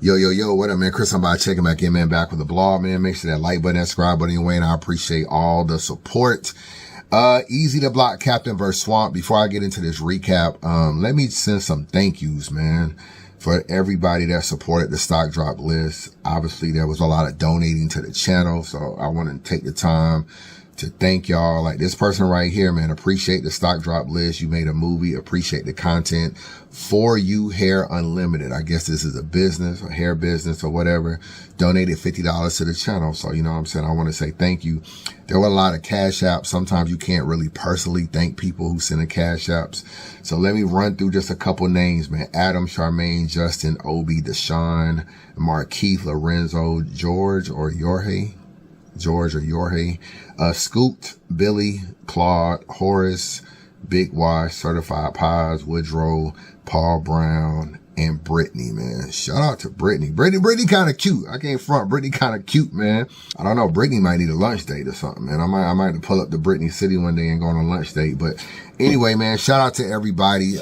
Yo, what up, man? Chris, I'm about to check back in, man. Back with the blog, man. Make sure that like button, that subscribe button, Wayne. I appreciate all the support. Eazy the Block Captain versus Swamp. Before I get into this recap, let me send some thank yous, man, for everybody that supported the stock drop list. Obviously, there was a lot of donating to the channel, so I want to take the time to thank y'all. Like this person right here, man, appreciate the stock drop list. You made a movie, appreciate the content. For You Hair Unlimited, I guess this is a business, a hair business or whatever, donated $50 to the channel. So, you know what I'm saying? I want to say thank you. There were a lot of cash apps. Sometimes you can't really personally thank people who send the cash apps. So let me run through just a couple names, man. Adam, Charmaine, Justin, Obi, Deshaun, Markeith, Lorenzo, George or Jorge, Scooped, Billy, Claude, Horace, Big Wash, Certified Pies, Woodrow, Paul Brown, and Brittany, man. Shout out to Brittany. Brittany kind of cute. I can't front. Brittany kind of cute, man. I don't know. Brittany might need a lunch date or something, man. I might have to pull up to Brittany City one day and go on a lunch date. But anyway, man, shout out to everybody,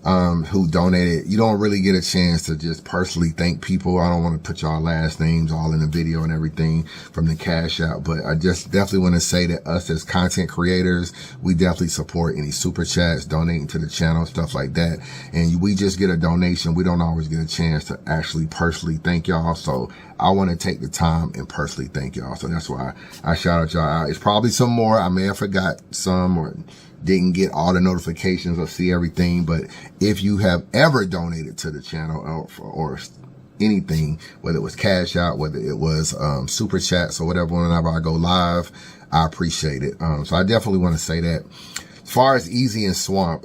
who donated. You don't really get a chance to just personally thank people. I don't want to put y'all last names all in the video and everything from the cash out, but I just definitely want to say that us as content creators, we definitely support any super chats, donating to the channel, stuff like that. And we just get a donation. We don't always get a chance to actually personally thank y'all. So I want to take the time and personally thank y'all. So that's why I shout out y'all out. It's probably some more. I may have forgot some or didn't get all the notifications or see everything, but if you have ever donated to the channel or anything, whether it was cash out, whether it was super chats or whatever, whenever I go live, I appreciate it. So I definitely want to say that. As far as Eazy and Swamp,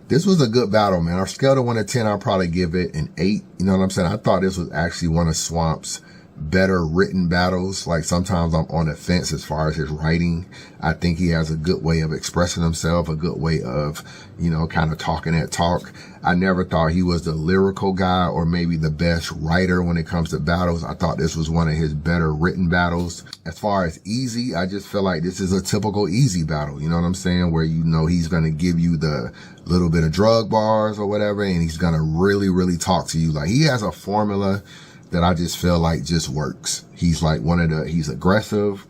this was a good battle, man. On a scale of 1 to 10, I'll probably give it an 8. You know what I'm saying? I thought this was actually one of Swamp's better written battles. Like sometimes I'm on the fence as far as his writing. I think he has a good way of expressing himself, a good way of, you know, kind of talking that talk. I never thought he was the lyrical guy or maybe the best writer when it comes to battles. I thought this was one of his better written battles. As far as Eazy, I just feel like this is a typical Eazy battle. You know what I'm saying? Where, you know, he's going to give you the little bit of drug bars or whatever, and he's going to really, really talk to you. Like he has a formula that I just feel like just works. He's like he's aggressive.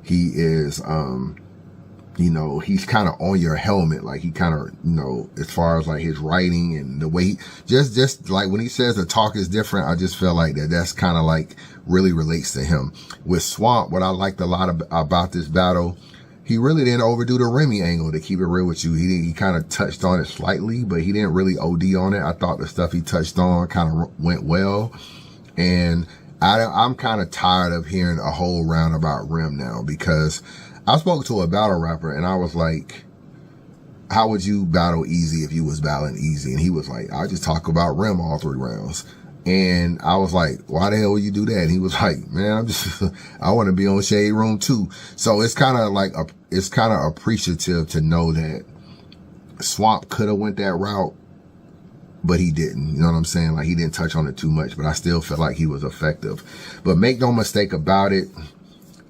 He is, you know, he's kind of on your helmet. Like he kind of, you know, as far as like his writing and the way he just like when he says the talk is different, I just feel like that's kind of like really relates to him. With Swamp, what I liked a lot about this battle, he really didn't overdo the Remy angle, to keep it real with you. He kind of touched on it slightly, but he didn't really OD on it. I thought the stuff he touched on kind of went well. And I'm kind of tired of hearing a whole round about Rim now, because I spoke to a battle rapper and I was like, how would you battle Eazy if you was battling Eazy? And he was like, I just talk about Rim all 3 rounds. And I was like, why the hell would you do that? And he was like, man, I want to be on Shade Room too. So it's kind of like, it's kind of appreciative to know that Swamp could have went that route, but he didn't. You know what I'm saying? Like he didn't touch on it too much, but I still felt like he was effective. But make no mistake about it,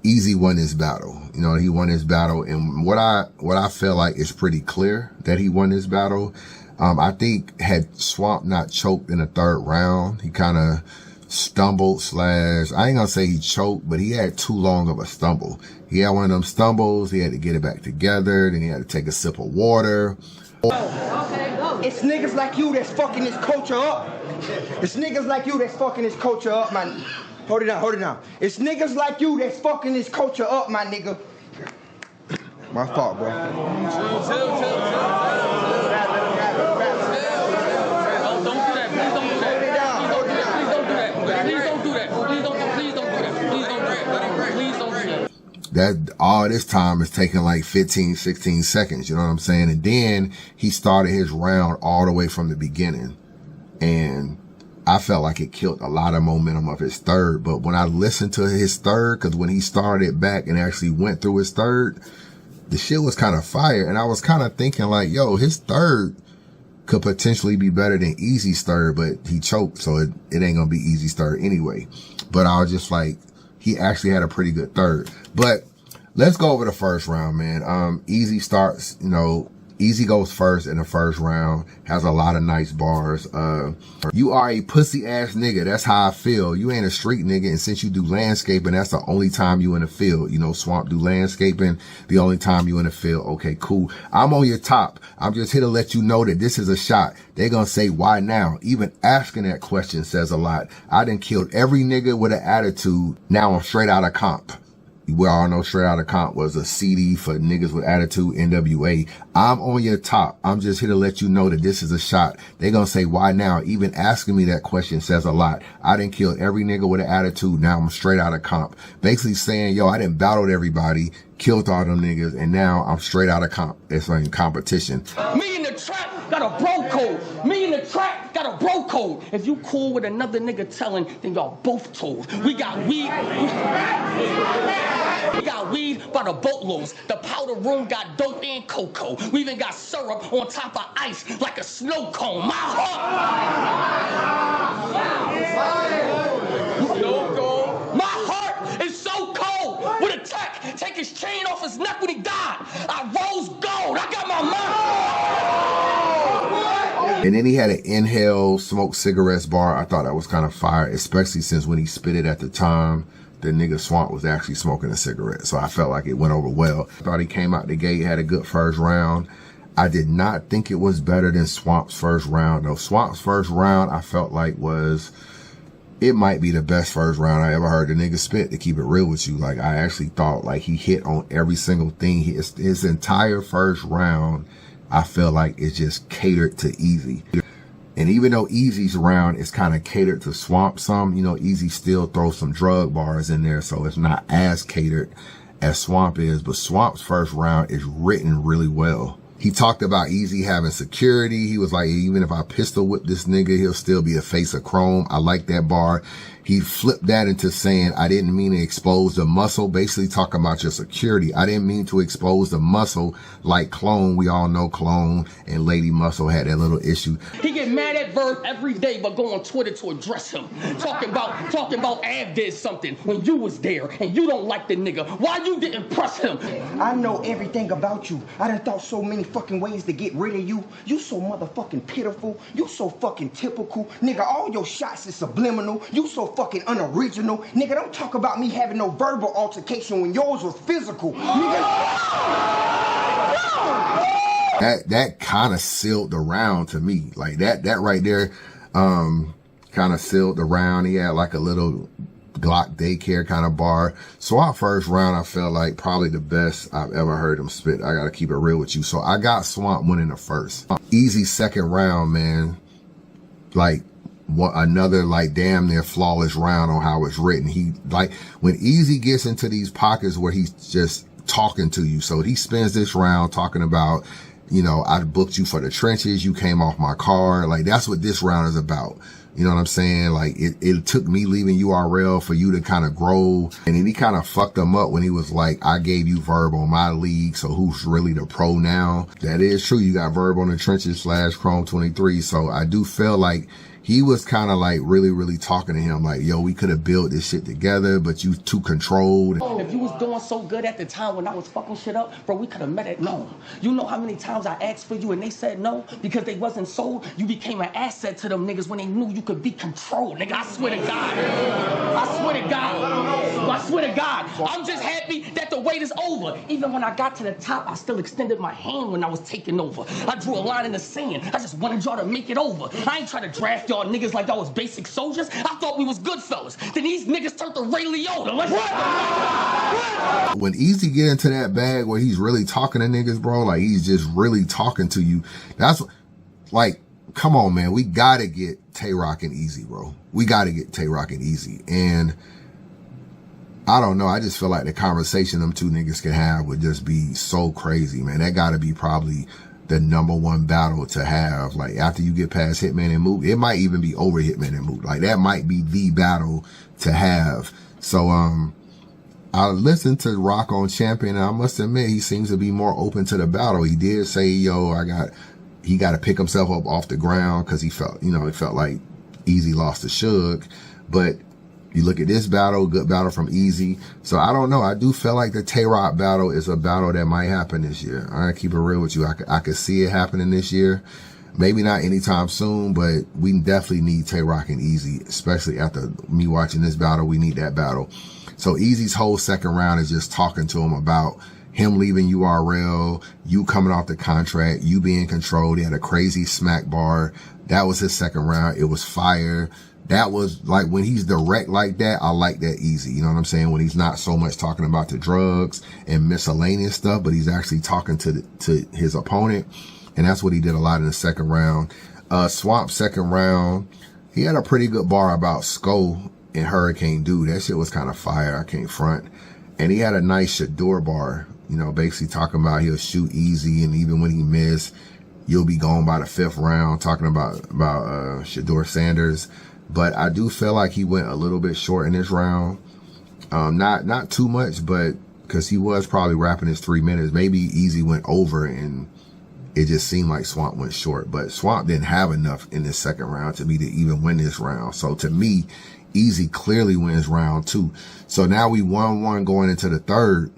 Eazy won his battle. You know, he won his battle. And what I feel like is pretty clear that he won his battle. I think had Swamp not choked in the 3rd round, he kind of stumbled / I ain't gonna say he choked, but he had too long of a stumble. He had one of them stumbles. He had to get it back together. Then he had to take a sip of water. It's niggas like you that's fucking this culture up. It's niggas like you that's fucking this culture up, man. Hold it down. It's niggas like you that's fucking this culture up, my nigga. My fault, bro. That all this time is taking like 15, 16 seconds. You know what I'm saying? And then he started his round all the way from the beginning. And I felt like it killed a lot of momentum of his 3rd. But when I listened to his 3rd, because when he started it back and actually went through his 3rd, the shit was kind of fire. And I was kind of thinking like, yo, his 3rd could potentially be better than Eazy's 3rd, but he choked. So it ain't going to be Eazy's 3rd anyway. But I was just like, he actually had a pretty good 3rd. But let's go over the 1st round, man. Eazy starts, you know, Eazy goes first in the first round, has a lot of nice bars. You are a pussy ass nigga. That's how I feel. You ain't a street nigga, and since you do landscaping, that's the only time you in the field. You know, Swamp do landscaping, the only time you in the field. Okay, cool. I'm on your top. I'm just here to let you know that this is a shot. They gonna say, why now? Even asking that question says a lot. I done killed every nigga with an attitude. Now I'm straight out of comp. We all know Straight Outta Comp was a CD for niggas with attitude, NWA. I'm on your top. I'm just here to let you know that this is a shot. They gonna say, why now? Even asking me that question says a lot. I done killed every nigga with an attitude. Now I'm straight out of comp. Basically saying, yo, I done battled everybody, killed all them niggas, and now I'm straight out of comp. It's like competition. Me in the trap got a bro code. Me in the trap got a bro code. If you cool with another nigga telling, then y'all both told. We got weed. We got weed by the boatloads. The powder room got dope and cocoa. We even got syrup on top of ice like a snow cone. My heart is so cold. With a tech, take his chain off his neck when he died. I rose gold. I got my mind. And then he had an inhale, smoke cigarettes bar. I thought that was kind of fire, especially since when he spit it at the time, the nigga Swamp was actually smoking a cigarette. So I felt like it went over well. I thought he came out the gate, had a good first round. I did not think it was better than Swamp's first round, though. Swamp's first round, I felt like it might be the best first round I ever heard the nigga spit, to keep it real with you. Like, I actually thought like he hit on every single thing. His entire first round, I feel like it's just catered to Eazy. And even though Eazy's round is kind of catered to Swamp some, you know, Eazy still throws some drug bars in there, so it's not as catered as Swamp is. But Swamp's first round is written really well. He talked about Eazy having security. He was like, even if I pistol whip this nigga, he'll still be a face of chrome. I like that bar. He flipped that into saying, I didn't mean to expose the muscle, basically talking about your security. I didn't mean to expose the muscle like Clone. We all know Clone and Lady Muscle had that little issue. He get mad at Verb every day, but go on Twitter to address him. Talking about Av did something when you was there and you don't like the nigga. Why you didn't press him? I know everything about you. I done thought so many fucking ways to get rid of you. You so motherfucking pitiful. You so fucking typical. Nigga, all your shots is subliminal. You so fucking unoriginal. Nigga, don't talk about me having no verbal altercation when yours was physical. Nigga. That kind of sealed the round to me. Like that right there, kind of sealed the round. He had like a little Glock daycare kind of bar. So our first round, I felt like probably the best I've ever heard him spit. I gotta keep it real with you. So I got Swamp winning the first. Eazy second round, man. Like, another like damn near flawless round on how it's written. He like when Eazy gets into these pockets where he's just talking to you. So he spends this round talking about, you know, I booked you for the trenches. You came off my car. Like, that's what this round is about. You know what I'm saying? Like, it took me leaving URL for you to kind of grow. And then he kind of fucked him up when he was like, I gave you Verb on my league, so who's really the pro now? That is true. You got Verb on the trenches / Chrome 23. So I do feel like he was kind of like really talking to him like, yo, we could have built this shit together, but you too controlled. If you was doing so good at the time when I was fucking shit up, bro, we could have met at no. You know how many times I asked for you and they said no because they wasn't sold? You became an asset to them niggas when they knew you could be controlled, nigga. I swear to God. I swear to God. I swear to God. I'm just happy that the wait is over. Even when I got to the top, I still extended my hand when I was taking over. I drew a line in the sand. I just wanted y'all to make it over. I ain't trying to draft y'all niggas like y'all was basic soldiers. I thought we was good fellas. Then these niggas turned to Ray Liotta. Like, what? When Eazy get into that bag where he's really talking to niggas, bro, like he's just really talking to you. That's like, come on, man. We gotta get Tay-Rock and Eazy, bro. We gotta get Tay-Rock and Eazy. And I don't know. I just feel like the conversation them two niggas can have would just be so crazy, man. That gotta be probably the #1 battle to have. Like, after you get past Hitman and Mook, it might even be over Hitman and Mook. Like, that might be the battle to have. So, I listened to Rock on Champion, and I must admit, he seems to be more open to the battle. He did say, yo, he got to pick himself up off the ground because he felt, you know, it felt like Eazy lost to Suge. But You look at this battle, good battle from Eazy. So I don't know. I do feel like the Tay-Rock battle is a battle that might happen this year. I keep it real with you. I could see it happening this year. Maybe not anytime soon, but we definitely need Tay-Rock and Eazy, especially after me watching this battle. We need that battle. So Eazy's whole second round is just talking to him about him leaving URL, you coming off the contract, you being controlled. He had a crazy smack bar. That was his second round. It was fire. That was like, when he's direct like that, I like that Eazy. You know what I'm saying? When he's not so much talking about the drugs and miscellaneous stuff, but he's actually talking to his opponent. And that's what he did a lot in the second round. Swamp second round, he had a pretty good bar about Sko and Hurricane Dude. That shit was kind of fire. I can't front. And he had a nice Shador bar, you know, basically talking about he'll shoot Eazy, and even when he missed, you'll be gone by the 5th round, talking about Shador Sanders. But I do feel like he went a little bit short in this round. Not too much, but because he was probably rapping his 3 minutes. Maybe Eazy went over and it just seemed like Swamp went short. But Swamp didn't have enough in this second round to me to even win this round. So to me, Eazy clearly wins round 2. So now we 1-1 going into the third.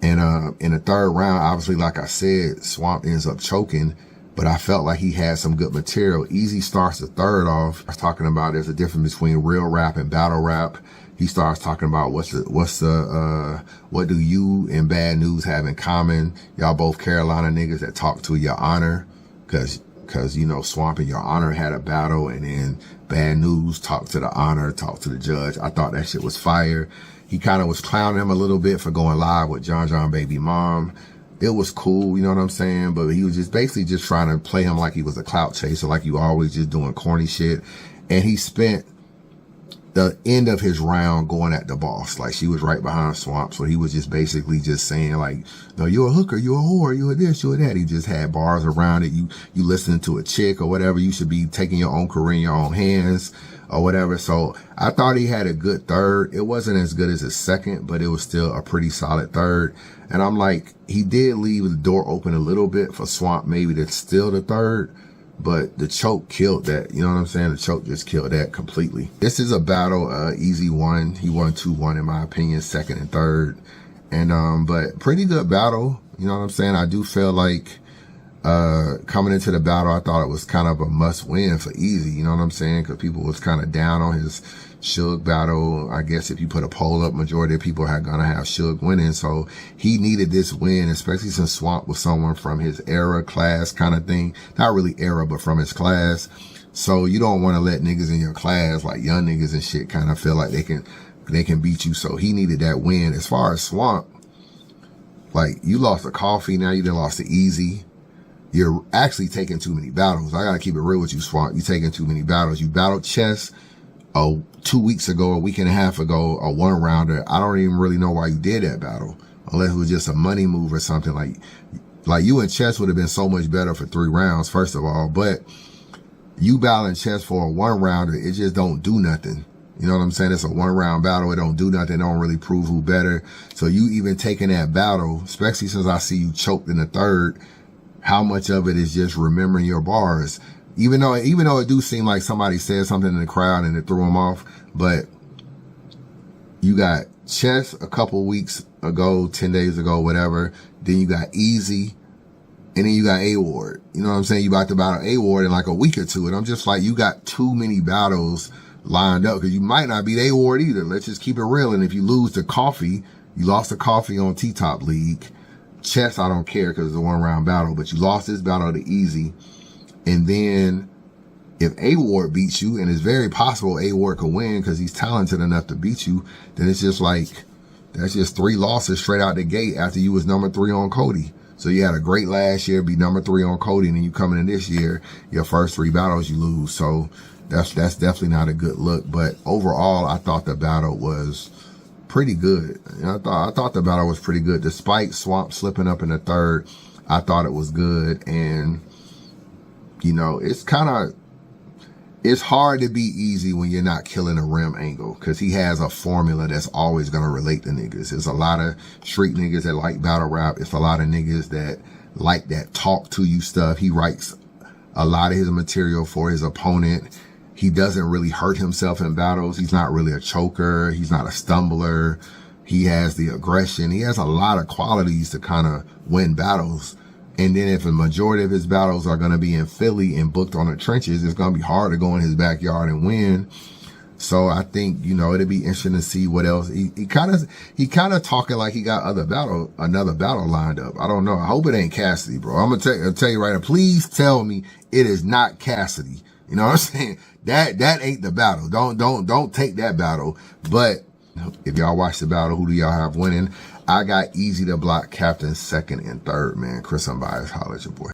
And in the third round, obviously, like I said, Swamp ends up choking. But I felt like he had some good material. Eazy starts the third off talking about there's a difference between real rap and battle rap. He starts talking about what do you and Bad News have in common? Y'all both Carolina niggas that talk to Your Honor, cause you know Swamp and Your Honor had a battle, and then Bad News talked to the Honor, talked to the judge. I thought that shit was fire. He kind of was clowning him a little bit for going live with John Baby Mom. It was cool, you know what I'm saying? But he was just basically just trying to play him like he was a clout chaser, like you always just doing corny shit. And he spent the end of his round going at the boss. Like, she was right behind Swamp. So he was just basically just saying like, no, you're a hooker, you're a whore, you're this, you're that. He just had bars around it. You listening to a chick or whatever. You should be taking your own career in your own hands or whatever. So I thought he had a good third. It wasn't as good as his second, but it was still a pretty solid third. And I'm like, he did leave the door open a little bit for Swamp maybe to steal the third, but the choke killed that. You know what I'm saying? The choke just killed that completely. This is a battle Eazy won. He won 2-1 in my opinion, second and third. And but pretty good battle. You know what I'm saying? I do feel like coming into the battle, I thought it was kind of a must win for Eazy. You know what I'm saying? Because people was kind of down on his Suge battle. I guess if you put a poll up, majority of people are gonna have Suge winning. So he needed this win, especially since Swamp was someone from his era, class kind of thing. Not really era, but from his class. So you don't want to let niggas in your class, like young niggas and shit, kind of feel like they can beat you. So he needed that win. As far as Swamp, like, you lost to Coffee, now you done lost to Eazy. You're actually taking too many battles. I gotta keep it real with you, Swamp. You're taking too many battles. You battled Chess 2 weeks ago, a week and a half ago, a 1-rounder. I don't even really know why you did that battle, unless it was just a money move or something. Like you and Chess would have been so much better for 3 rounds, first of all. But you battling Chess for a 1-rounder, it just don't do nothing. You know what I'm saying? It's a 1-round battle. It don't do nothing. It don't really prove who better. So you even taking that battle, especially since I see you choked in the third, how much of it is just remembering your bars? Even though it do seem like somebody said something in the crowd and it threw him off, but you got Chess a couple weeks ago, 10 days ago, whatever. Then you got Eazy, and then you got A-Ward. You know what I'm saying? You about to battle A-Ward in like a week or two. And I'm just like, you got too many battles lined up, because you might not beat A-Ward either. Let's just keep it real. And if you lose to Coffee, you lost to Coffee on T-Top League. Chess, I don't care because it's a 1-round battle, but you lost this battle to Eazy. And then if A-Ward beats you, and it's very possible A-Ward could win because he's talented enough to beat you, then it's just like, that's just 3 losses straight out the gate after you was number 3 on Cody. So you had a great last year, be number 3 on Cody, and then you coming in this year, your first 3 battles you lose. So that's definitely not a good look. But overall, I thought the battle was pretty good. I thought the battle was pretty good. Despite Swamp slipping up in the third, I thought it was good. And, you know, it's hard to be Eazy when you're not killing a rim angle, because he has a formula that's always going to relate to niggas. There's a lot of street niggas that like battle rap. It's a lot of niggas that like that talk to you stuff. He writes a lot of his material for his opponent. He doesn't really hurt himself in battles. He's not really a choker. He's not a stumbler. He has the aggression. He has a lot of qualities to kind of win battles. And then if a majority of his battles are going to be in Philly and booked on the trenches, it's going to be hard to go in his backyard and win. So I think, you know, it'd be interesting to see what else. He kind of talking like he got another battle lined up. I don't know. I hope it ain't Cassidy, bro. I'm gonna tell you right now. Please tell me it is not Cassidy. You know what I'm saying? That ain't the battle. Don't take that battle. But if y'all watch the battle, who do y'all have winning? I got Eazy to block captain second and third, man. Chris Unbiased, holla at your boy.